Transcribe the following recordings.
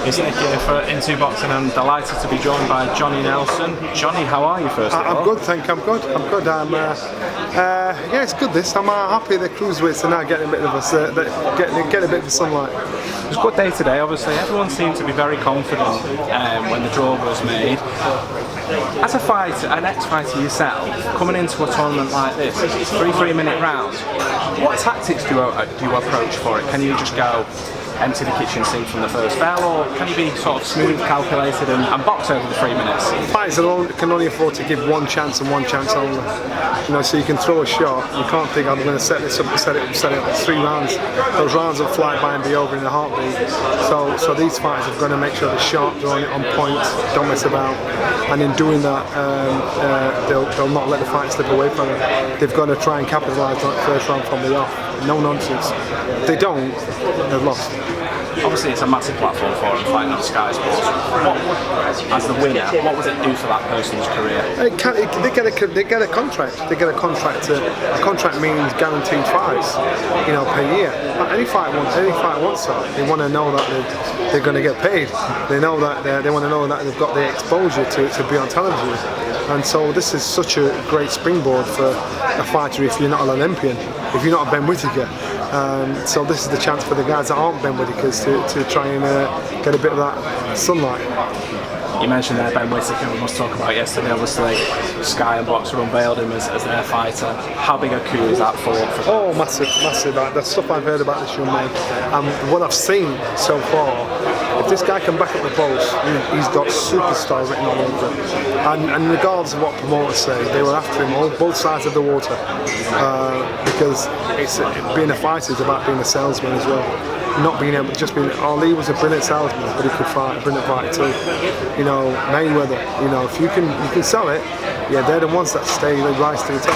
It's Nick here for Intu Boxing. I'm delighted to be joined by Johnny Nelson. Johnny, how are you first of all? I'm good, thank you. I'm good. Yeah, it's good. I'm happy the Cruiserweights are now getting a bit of getting a bit of sunlight. It was a good day today. Obviously, everyone seemed to be very confident when the draw was made. As a fighter, an ex-fighter yourself, coming into a tournament like this, 3-3-minute rounds, what tactics do you approach for it? Can you just go empty the kitchen sink from the first bell, or can you be sort of smooth, calculated and box over the 3 minutes? Fighters can only afford to give one chance and one chance only. You know, so you can throw a shot. You can't think I'm going to set this up and set it up 3 rounds. Those rounds will fly by and be over in a heartbeat. So these fighters have got to make sure they're sharp, they're on it on point, don't mess about. And in doing that, they'll not let the fight slip away from them. They've got to try and capitalise on that first round from the off. No nonsense. If they don't, they've lost. Obviously, it's a massive platform for them fighting on Sky Sports. As the winner, what would it do for that person's career? They get a contract. They get a contract. A contract means guaranteed fights, per year. Any fight wants that. They want to know that they're going to get paid. They know that they want to know that they've got the exposure to be on television. And so this is such a great springboard for a fighter if you're not an Olympian, if you're not a Ben Whittaker. So this is the chance for the guys that aren't Ben Whittakers to try and get a bit of that sunlight. You mentioned there Ben Whittaker, we must talk about yesterday. Obviously, Sky and Boxer unveiled him as their fighter. How big a coup is that for them? Oh, massive. The stuff I've heard about this young man, and what I've seen so far, if this guy can back up the boast, he's got superstar written all over him. And regardless of what promoters say, they were after him on both sides of the water, because being a fighter is about being a salesman as well. Not being able to just being. Ali was a brilliant salesman, but he could fight, a brilliant fighter too. Mayweather. If you can sell it, they're the ones that rise to the top.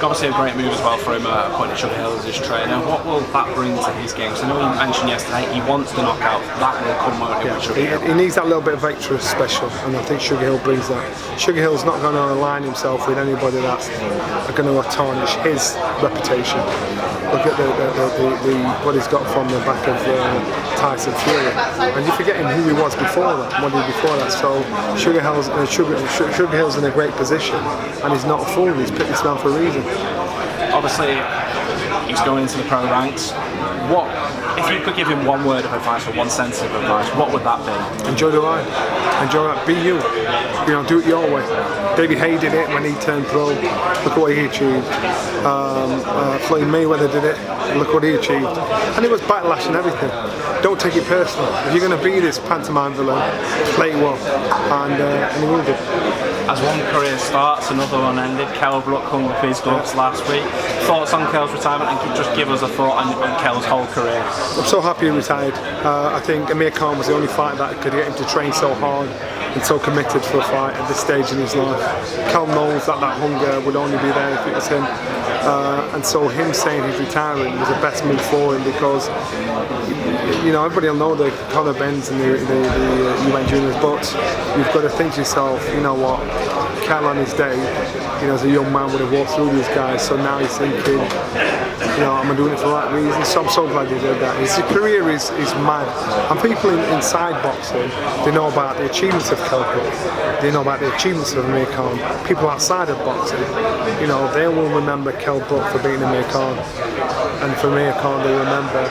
Obviously, a great move as well for him appointing Sugar Hill as his trainer. What will that bring to his game? So I know you mentioned yesterday he wants the knockout. That will come out with Sugar Hill. He needs that little bit of extra special, and I think Sugar Hill brings that. Sugar Hill's not going to align himself with anybody that's going to tarnish his reputation. Look at what he's got from the back of Tyson Fury, and you're forgetting who he was before that. So Sugar Hill's in a great position, and he's not a fool. He's picked this man for a reason. Obviously, he's going into the pro ranks. What if you could give him one word of advice or one sentence of advice? What would that be? Enjoy the ride. Enjoy that. Be you. Do it your way. David Haye did it when he turned pro. Look what he achieved. Floyd Mayweather did it. Look what he achieved. And it was backlash and everything. Don't take it personal. If you're going to be this pantomime villain, play it well, and he will do. As one career starts, another one ended. Kell Brook hung up his gloves last week. Thoughts on Kell's retirement, and can you just give us a thought on Kell's whole career? I'm so happy he retired. I think Amir Khan was the only fighter that could get him to train so hard and so committed for a fight at this stage in his life. Kell knows that hunger would only be there if it was him. And so him saying he's retiring was the best move for him, because everybody will know the Conor Benns and the UN Juniors, but you've got to think to yourself, you know what, Kell on his day, as a young man would have walked through these guys, so now he's thinking, I'm doing it for the right reasons. So I'm so glad he did that. His career is mad, and people inside boxing, they know about the achievements of Kell Brook, they know about the achievements of Amir Khan. People outside of boxing, they will remember Kell Brook for beating Amir Khan, and for Amir Khan they remember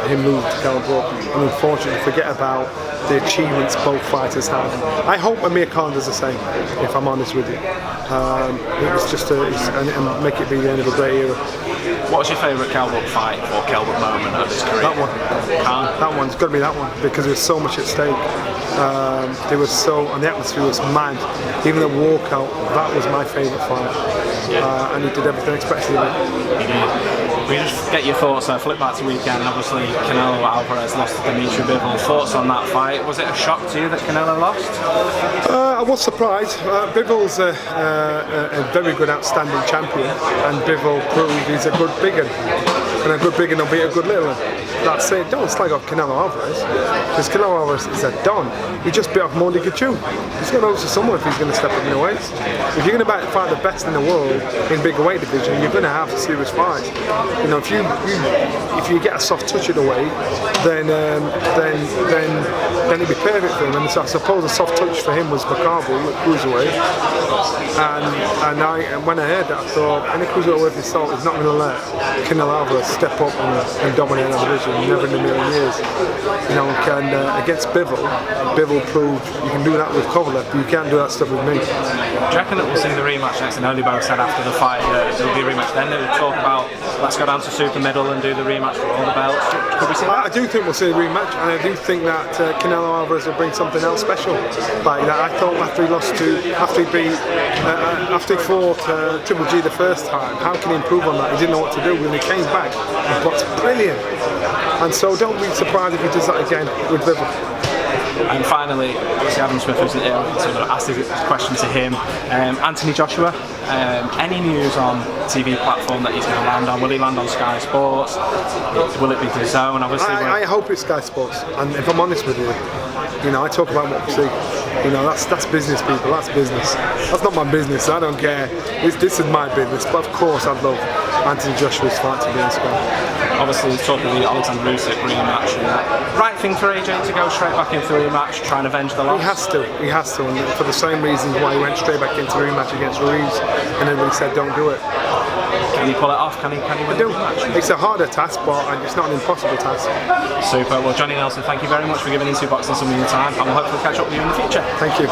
him losing to Kell Brook, and unfortunately forget about the achievements both fighters have. I hope Amir Khan does the same, if I'm honest with you. It was just and make it be the end of a great era. What's your favourite Kell Brook fight or Kell Brook moment of his career? That one. That one's got to be that one, because there was so much at stake. And the atmosphere was mad. Even the walkout, that was my favourite fight. And he did everything expected of it. He did. We just get your thoughts. Flip back to weekend. Obviously, Canelo Alvarez lost to Dimitri Bivol. Thoughts on that fight? Was it a shock to you that Canelo lost? I was surprised. Bivol's a very good, outstanding champion, and Bivol proved he's a good big one. And a good big one will beat a good little one. that's it. Don't slag off Canelo Alvarez, because Canelo Alvarez is a don. He just bit off more than he could chew. He's going to lose to someone if he's going to step up in the weights. If you're going to fight the best in the world in bigger weight division, you're going to have serious fights. You know, if you get a soft touch of the weight, then it'd be perfect for him. And so I suppose a soft touch for him was McCarville at Cruiserweight. And when I heard that, I thought, any Cruiserweight worth his salt is not going to let Canelo Alvarez step up and dominate that division. Never in a million years. You know, against Bivol proved you can do that with Kovalev, but you can't do that stuff with me. Do you reckon that we'll see the rematch next? And Olibo said after the fight that there will be a rematch. Then they would talk about, let's go down to super middle and do the rematch for all the belts. Could we see that? I do think we'll see a rematch, and I do think that Canelo Alvarez will bring something else special like that. I thought after he fought Triple G the first time, how can he improve on that? He didn't know what to do. When he came back, he boxed brilliant. And so don't be surprised if he does that again with Bivol. And finally, obviously Adam Smith was ill, so I asked this question to him. Anthony Joshua, any news on TV platform that he's going to land on? Will he land on Sky Sports? Will it be the Zone? Obviously, I hope it's Sky Sports. And if I'm honest with you, you know, I talk about what we see. You know, that's business, people. That's business. That's not my business. I don't care. This is my business. But of course, I'd love Anthony Joshua's fight to be on Sky. Obviously, talking of the Alexander Usyk rematch, right thing for AJ to go straight back into the rematch, try and avenge the loss. He has to, and for the same reasons why he went straight back into the rematch against Ruiz, and everybody said don't do it. Can he pull it off? Can he win the rematch? It's a harder task, but it's not an impossible task. Super. Well, Johnny Nelson, thank you very much for giving Intu Boxing some of your time, and we'll hopefully catch up with you in the future. Thank you.